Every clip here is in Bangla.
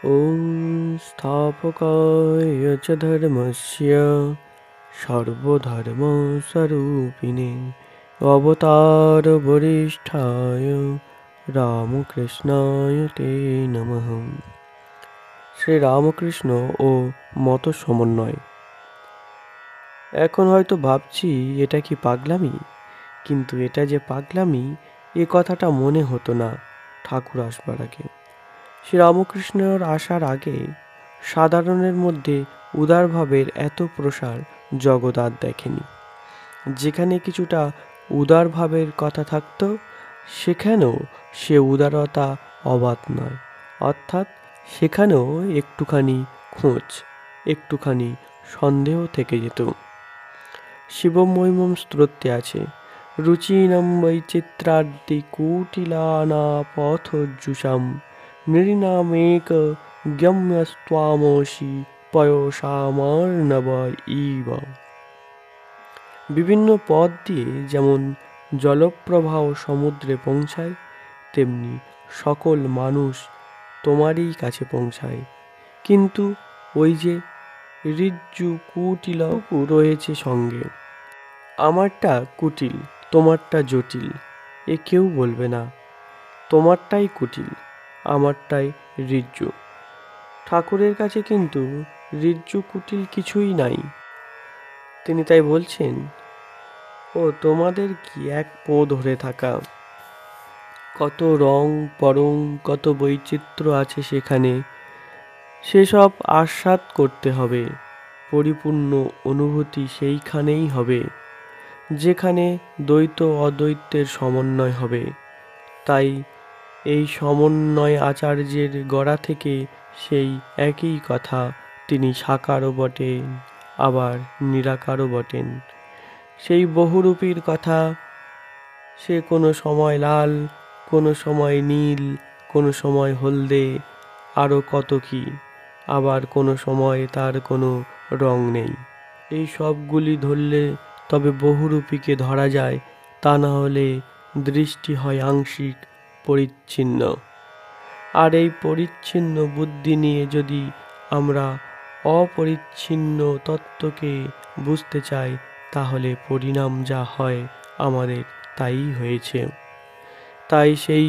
ॐ स्थापकाय च धर्मस्य सर्वधर्मस्वरूपिणे अवतारवरिष्ठाय রামকৃষ্ণায় তে নমঃ। শ্রী রামকৃষ্ণ ও মত সমন্বয়। এখন হয়তো ভাবছি এটা কি পাগলামি, কিন্তু এটা যে পাগলামি এ কথাটা মনে হতো না ঠাকুর আসবার আগে। শ্রী রামকৃষ্ণর আসার আগে সাধারণের মধ্যে উদারভাবের এত প্রসার জগৎ আর দেখেনি। যেখানে কিছুটা উদারভাবের কথা থাকত সেখানেও সে উদারতা অবাধ নয়, অর্থাৎ সেখানেও একটুখানি খোঁজ, একটুখানি সন্দেহ থেকে যেত। শিবমহিমম স্তোত্রে আছে, রুচিনম বৈচিত্রাদ্দি কুটিলানাপথোজ্জুষাম নৃণামেক গম্যস্ত্বামসি পয়সামার্ণব ইব। বিভিন্ন পথ দিয়ে যেমন জলপ্রবাহ সমুদ্রে পৌঁছায়, তেমনি সকল মানুষ তোমারই কাছে পৌঁছায়, কিন্তু ওই যে ঋজ্জু কুটিল রয়েছে সঙ্গে। আমারটা কুটিল, তোমারটা জটিল, এ কেউ বলবে না। তোমারটাই কুটিল, আমারটাই ঋজ্জু। ঠাকুরের কাছে কিন্তু ঋজ্জু কুটিল কিছুই নাই। তিনি তাই বলছেন, ও তোমাদের কি এক পো ধরে থাকা, কত রং পরং, কত বৈচিত্র্য আছে সেখানে, সেসব আস্বাদ করতে হবে। পরিপূর্ণ অনুভূতি সেইখানেই হবে যেখানে দ্বৈত অদ্বৈতের সমন্বয় হবে। তাই এই সমন্বয় আচার্যের গড়া থেকে সেই একই কথা, তিনি সাকারও বটেন আবার নিরাকারও বটেন। সেই বহুরূপীর কথা, সে কোনো সময় লাল, কোনো সময় নীল, কোনো সময় হলদে, আরও কত কি, আবার কোনো সময় তার কোনো রং নেই। এই সবগুলি ধরলে তবে বহুরূপীকে ধরা যায়, তা না হলে দৃষ্টি হয় আংশিক, পরিচ্ছিন্ন। আর এই পরিচ্ছিন্ন বুদ্ধি নিয়ে যদি আমরা অপরিচ্ছিন্ন তত্ত্বকে বুঝতে চাই, তাহলে পরিণাম যা হয় আমাদের তাই হয়েছে। তাই সেই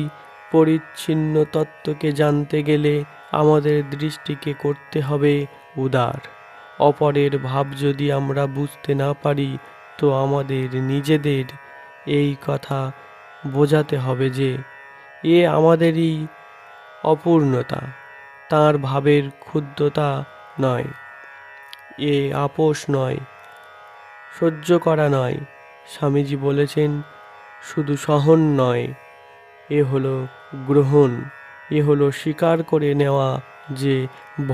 পরিচ্ছিন্ন তত্ত্বকে জানতে গেলে আমাদের দৃষ্টিকে করতে হবে উদার। অপরের ভাব যদি আমরা বুঝতে না পারি, তো আমাদের নিজেদের এই কথা বোঝাতে হবে যে এ আমাদেরই অপূর্ণতা, তার ভাবের ক্ষুদ্রতা নয়, এ আপোষ নয়, সহ্য করা নয়। স্বামীজি বলেছেন, শুধু সহন নয়, এ হলো গ্রহণ, এ হলো স্বীকার করে নেওয়া যে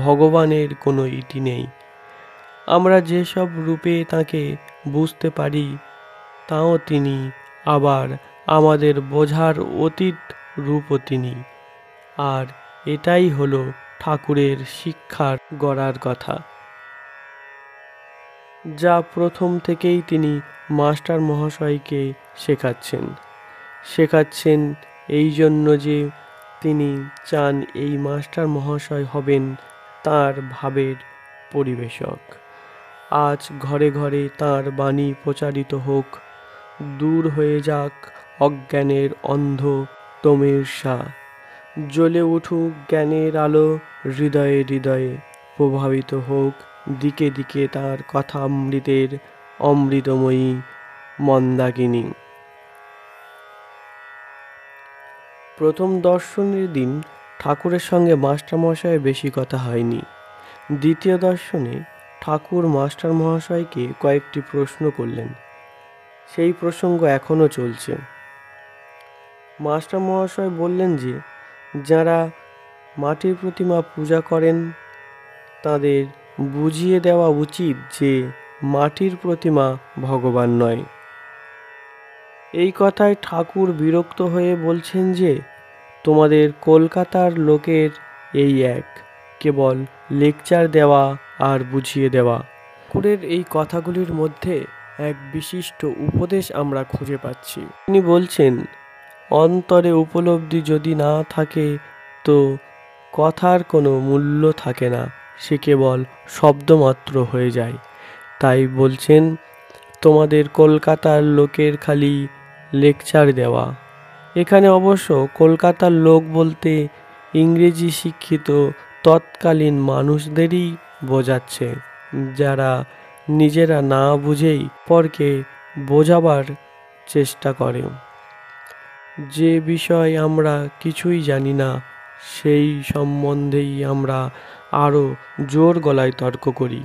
ভগবানের কোনো ইতি নেই। আমরা যেসব রূপে তাকে বুঝতে পারি তাও তিনি, আবার আমাদের বোঝার অতীত রূপও তিনি। আর এটাই হলো ঠাকুরের শিক্ষার গড়ার কথা, যা প্রথম থেকেই তিনি মাস্টার মহাশয়কে শেখাচ্ছেন এই জন্য যে তিনি চান এই মাস্টার মহাশয় হবেন তাঁর ভাবের পরিবেশক। আজ ঘরে ঘরে তাঁর বাণী প্রচারিত হোক, দূর হয়ে যাক অজ্ঞানের অন্ধ তমির্ষা, জ্বলে উঠুক জ্ঞানের আলো হৃদয়ে হৃদয়ে, প্রভাবিত হোক দিকে দিকে তাঁর কথামৃতের অমৃতময়ী মন্দাকিনী। প্রথম দর্শনের দিন ঠাকুরের সঙ্গে মাস্টারমশায়ের বেশি কথা হয়নি। দ্বিতীয় দর্শনে ঠাকুর মাস্টার মহাশয়কে কয়েকটি প্রশ্ন করলেন। সেই প্রসঙ্গ এখনও চলছে। মাস্টার মহাশয় বললেন যে যারা মাটির প্রতিমা পূজা করেন তাদের বুঝিয়ে দেওয়া উচিত যে মাটির প্রতিমা ভগবান নয়। এই কথায় ঠাকুর বিরক্ত হয়ে বলছেন যে তোমাদের কলকাতার লোকের এই এক, কেবল লেকচার দেওয়া আর বুঝিয়ে দেওয়া। ঠাকুরের এই কথাগুলির মধ্যে এক বিশিষ্ট উপদেশ আমরা খুঁজে পাচ্ছি। তিনি বলছেন, অন্তরে উপলব্ধি যদি না থাকে তো কথার কোনো মূল্য থাকে না, সে কেবল শব্দমাত্র হয়ে যায়। তাই বলছেন, তোমাদের কলকাতার লোকের খালি লেকচার দেওয়া। এখানে অবশ্য কলকাতার লোক বলতে ইংরেজি শিক্ষিত তৎকালীন মানুষদেরই বোঝাচ্ছে, যারা নিজেরা না বুঝেই পরকে বোঝাবার চেষ্টা করে। যে বিষয় আমরা কিছুই জানি না, সেই সম্বন্ধেই আমরা আরও জোর গলায় তর্ক করি।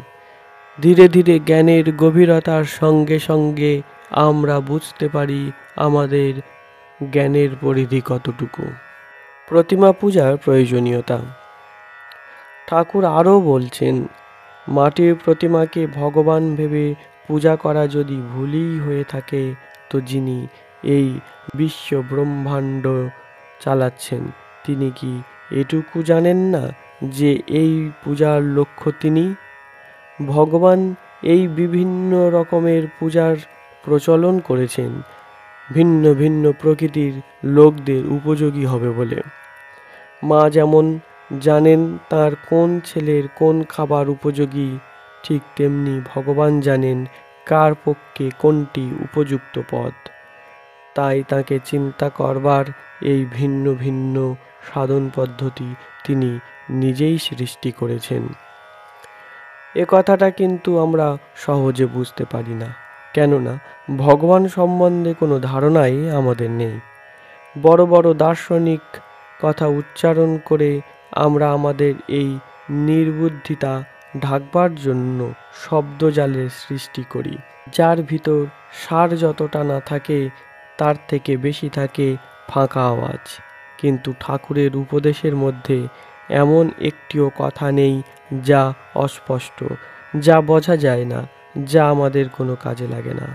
ধীরে ধীরে জ্ঞানের গভীরতার সঙ্গে সঙ্গে আমরা বুঝতে পারি আমাদের জ্ঞানের পরিধি কতটুকু। প্রতিমা পূজার প্রয়োজনীয়তা। ঠাকুর আরও বলছেন, মাটির প্রতিমাকে ভগবান ভেবে পূজা করা যদি ভুলই হয়ে থাকে, তো যিনি এই বিশ্ব ব্রহ্মাণ্ড চালাচ্ছেন, তিনি কি এটুকু জানেন না যে এই পূজার লক্ষ্য তিনি? ভগবান এই বিভিন্ন রকমের পূজার প্রচলন করেছেন ভিন্ন ভিন্ন প্রকৃতির লোকদের উপযোগী হবে বলে। মা যেমন জানেন তার কোন ছেলের কোন খাবার উপযোগী, ঠিক তেমনি ভগবান জানেন কার পক্ষে কোনটি উপযুক্ত পথ। তাই তাকে চিন্তা করবার এই ভিন্ন ভিন্ন সাধন পদ্ধতি তিনি নিজেই সৃষ্টি করেছেন। এ কথাটা কিন্তু আমরা সহজে বুঝতে পারি না, কেননা ভগবান সম্বন্ধে কোনো ধারণাই আমাদের নেই। বড় বড় দার্শনিক কথা উচ্চারণ করে আমরা আমাদের এই নির্বুদ্ধিতা ঢাকবার জন্য শব্দজালের সৃষ্টি করি, যার ভিতর সার যতটা না থাকে তার থেকে বেশি থাকে ফাঁকা আওয়াজ। কিন্তু ঠাকুরের উপদেশের মধ্যে এমন একটিও কথা নেই যা অস্পষ্ট, যা বোঝা যায় না, যা আমাদের কোনো কাজে লাগে না।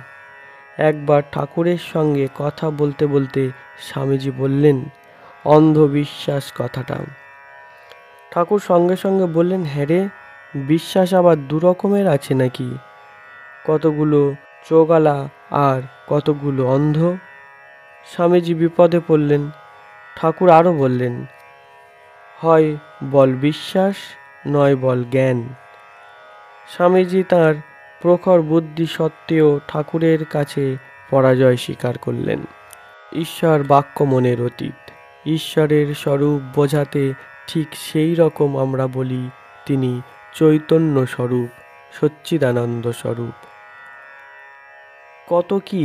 একবার ঠাকুরের সঙ্গে কথা বলতে বলতে স্বামীজি বললেন অন্ধবিশ্বাস কথাটা। ঠাকুর সঙ্গে সঙ্গে বললেন, হ্যাঁ রে, বিশ্বাস আবার দু রকমের আছে নাকি? কতগুলো চোগালা আর কতগুলো অন্ধ। স্বামীজি বিপদে পড়লেন। ঠাকুর আরও বললেন, হয় বল বিশ্বাস, নয় বল জ্ঞান। স্বামীজি তাঁর প্রখর বুদ্ধি সত্ত্বেও ঠাকুরের কাছে পরাজয় স্বীকার করলেন। ঈশ্বর বাক্য মনের অতীত। ঈশ্বরের স্বরূপ বোঝাতে ঠিক সেই রকম আমরা বলি তিনি চৈতন্য স্বরূপ, সচ্চিদানন্দ স্বরূপ। কত কি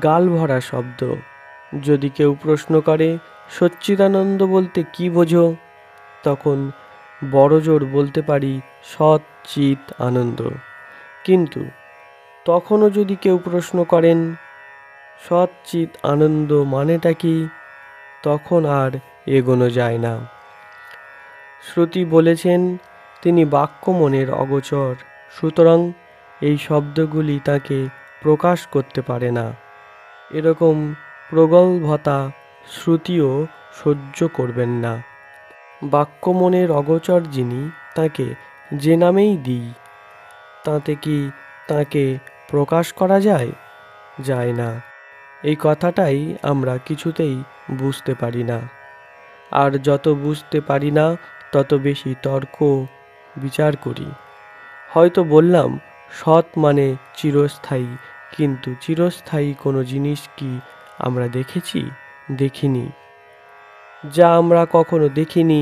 গালভরা শব্দ। যদি কেউ প্রশ্ন করে সচ্চিদানন্দ বলতে কি বোঝো, তখন বড় জোর বলতে পারি সৎ চিৎ আনন্দ। কিন্তু তখনও যদি কেউ প্রশ্ন করেন সৎ চিৎ আনন্দ মানেটা কি, তখন আর এগোনো যায় না। শ্রুতি বলেছেন তিনি বাক্য মনের অগোচর, সুতরাং এই শব্দগুলি তাকে প্রকাশ করতে পারে না। এরকম প্রগল্ভতা শ্রুতিও সহ্য করবেন না। বাক্য মনের অগোচর যিনি, তাকে যে নামেই দিই, তাতে কি তাকে প্রকাশ করা যায়? যায় না। এই কথাটাই আমরা কিছুতেই বুঝতে পারি না। আর যত বুঝতে পারি না তত বেশি তর্ক বিচার করি। হয়তো বললাম সৎ মানে চিরস্থায়ী, কিন্তু চিরস্থায়ী কোনো জিনিস কি আমরা দেখেছি? দেখিনি। যা আমরা কখনো দেখিনি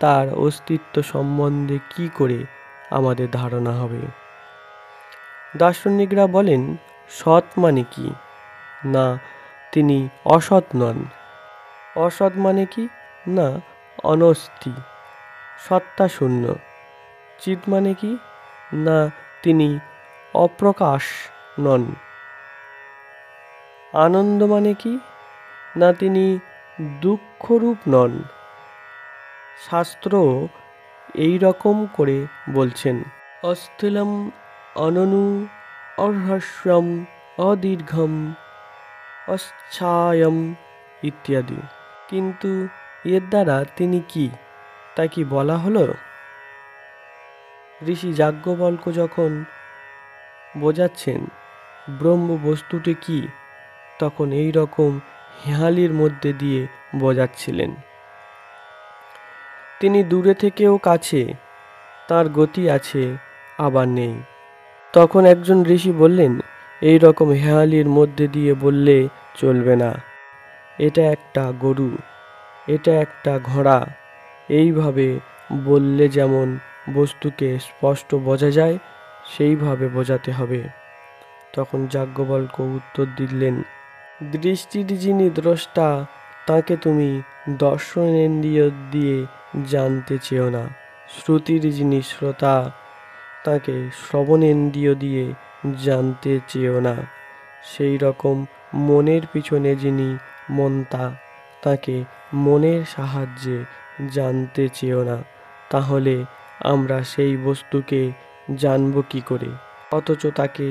তার অস্তিত্ব সম্বন্ধে কি করে আমাদের ধারণা হবে? দার্শনিকরা বলেন সৎ মানে কি না তিনি অসৎ নন। অসৎ মানে কি না অনস্তি, সত্তা শূন্য। চিৎ মানে কি না তিনি অপ্রকাশ নন। আনন্দ মানে কি না তিনি দুঃখরূপ নন। শাস্ত্র এই রকম করে বলছেন, অস্থিলম অননু অহ্রস্বম অদীর্ঘম অচ্ছায়ম ইত্যাদি। কিন্তু এর দ্বারা তিনি কি, তা কি বলা হলো? ঋষি যাজ্ঞবল্ক্য যখন বোঝাচ্ছেন ব্রহ্ম বস্তুটি কি, তখন এই রকম হেঁয়ালির মধ্যে দিয়ে বোঝাচ্ছিলেন। তিনি দূরে থেকেও কাছে, তার গতি আছে আবার নেই। তখন একজন ঋষি বললেন, এই রকম হেঁয়ালির মধ্যে দিয়ে বললে চলবে না। এটা একটা গরু, এটা একটা ঘোড়া, এইভাবে বললে যেমন বস্তুকে স্পষ্ট বোঝা যায় সেইভাবে বোঝাতে হবে। তখন যাজ্ঞবল্ক্য উত্তর দিলেন, দৃষ্টির যিনি দ্রষ্টা তাকে তুমি দর্শনেন্দ্রিয় দিয়ে জানতে চেও না। শ্রুতির যিনি শ্রোতা তাকে শ্রবণেন্দ্রিয় দিয়ে জানতে চেও না। সেই রকম মনের পিছনে যিনি মন্তা তাকে মনের সাহায্যে জানতে চেও না। তাহলে আমরা সেই বস্তুকে জানব কি করে, অথচ তাকে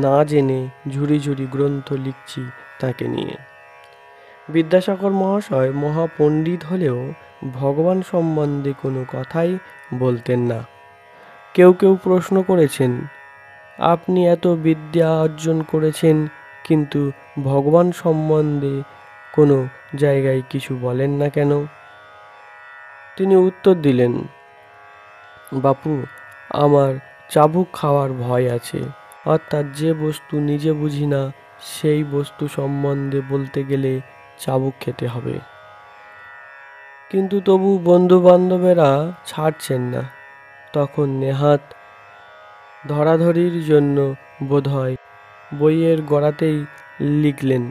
না জেনে ঝুরি ঝুরি গ্রন্থ লিখছি তাকে নিয়ে। বিদ্যাসাগর মহাশয় মহাপণ্ডিত হলেও ভগবান সম্বন্ধে কোনো কথাই বলতেন না। কেউ কেউ প্রশ্ন করেছেন, আপনি এত বিদ্যা অর্জন করেছেন কিন্তু ভগবান সম্বন্ধে কোনো জায়গায় কিছু বলেন না কেন? তিনি উত্তর দিলেন, বাপু, আমার চাবুক খাওয়ার ভয় আছে। অর্থাৎ যে বস্তু নিজে বুঝি না সেই বস্তু সম্বন্ধে বলতে গেলে চাবুক খেতে হবে। কিন্তু তবু বন্ধু বান্ধবেরা ছাড়ছেন না। তখন নেহাত ধরাধরির জন্য বোধহয় বইয়ের গোড়াতেই লিখলেন,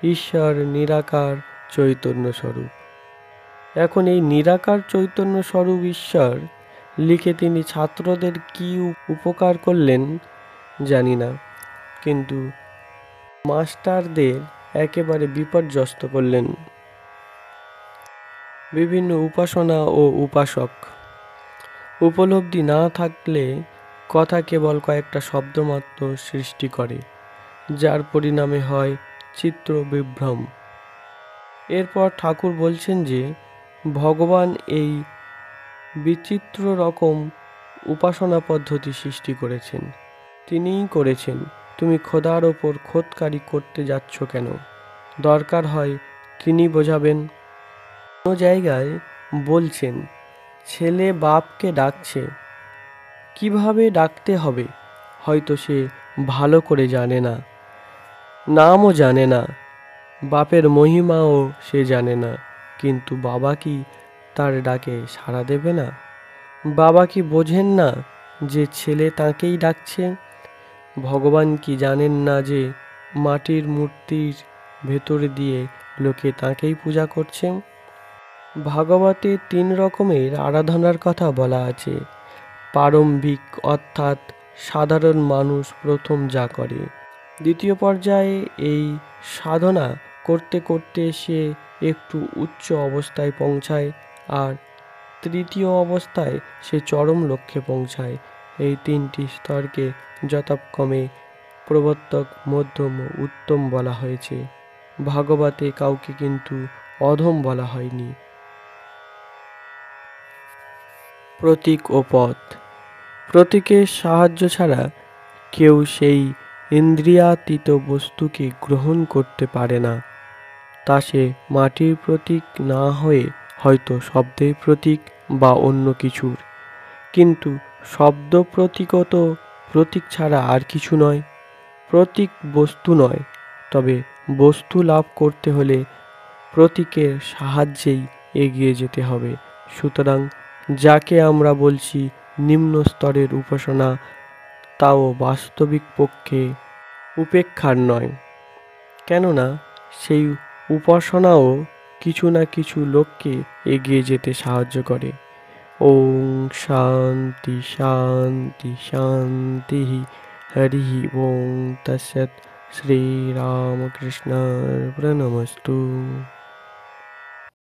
ঈশ্বর নিরাকার চৈতন্য স্বরূপ। এখন এই নিরাকার চৈতন্য স্বরূপ ঈশ্বর লিখে তিনি ছাত্রদের কি উপকার করলেন জানি না, কিন্তু মাস্টারদের একেবারে বিপর্যস্ত করলেন। বিভিন্ন উপাসনা ও উপাসক উপলব্ধি না থাকলে কথা কেবল কয়েকটা শব্দমাত্র সৃষ্টি করে, যার পরিণামে হয় চিত্র বিভ্রম। এরপর ঠাকুর বলছেন যে ভগবান এই বিচিত্র রকম উপাসনা পদ্ধতি সৃষ্টি করেছেন। তিনিই করেছেন। তুমি খোদার ওপর খোদকারি করতে যাচ্ছ কেন? দরকার হয় তিনি বোঝাবেন। কোনো জায়গায় বলছেন, ছেলে বাপকে ডাকছে, কিভাবে ডাকতে হবে হয়তো সে ভালো করে জানে না, নামও জানে না, বাপের মহিমাও সে জানে না, কিন্তু বাবা কি তার ডাকে সাড়া দেবে না? বাবা কি বোঝেন না যে ছেলে তাকেই ডাকছে? ভগবান কি জানেন না যে মাটির মূর্তির ভেতর দিয়ে লোকে তাকেই পূজা করছে? ভাগবতে 3 রকমের আরাধনার কথা বলা আছে। প্রারম্ভিক অর্থাৎ সাধারণ মানুষ প্রথম যা করে, দ্বিতীয় পর্যায়ে এই সাধনা করতে করতে সে একটু উচ্চ অবস্থায় পৌঁছায়, আর তৃতীয় অবস্থায় সে চরম লক্ষ্যে পৌঁছায়। এই 3টি স্তরকে যথাক্রমে প্রবর্তক, মধ্যম ও উত্তম বলা হয়েছে। ভাগবতে কাউকে কিন্তু অধম বলা হয়নি। প্রতীক ও পথ। প্রতীকের সাহায্য ছাড়া কেউ সেই ইন্দ্রিয়াতীত বস্তুকে গ্রহণ করতে পারে না। তা সে মাটির প্রতীক না হয়ে হয়তো শব্দের প্রতীক বা অন্য কিছুর। কিন্তু শব্দ প্রতীকও তো প্রতীক ছাড়া আর কিছু নয়। প্রতীক বস্তু নয়, তবে বস্তু লাভ করতে হলে প্রতীকের সাহায্যেই এগিয়ে যেতে হবে। সুতরাং যাকে আমরা বলছি নিম্ন স্তরের উপাসনা, তাও বাস্তবিক পক্ষে উপেক্ষার নয়। কেননা সেই উপাসনাও কিছু না কিছু লোককে এগিয়ে যেতে সাহায্য করে। ওম শান্তি শান্তি শান্তি। হরি ওম তৎসৎ। শ্রীরামকৃষ্ণার্পণমস্তু।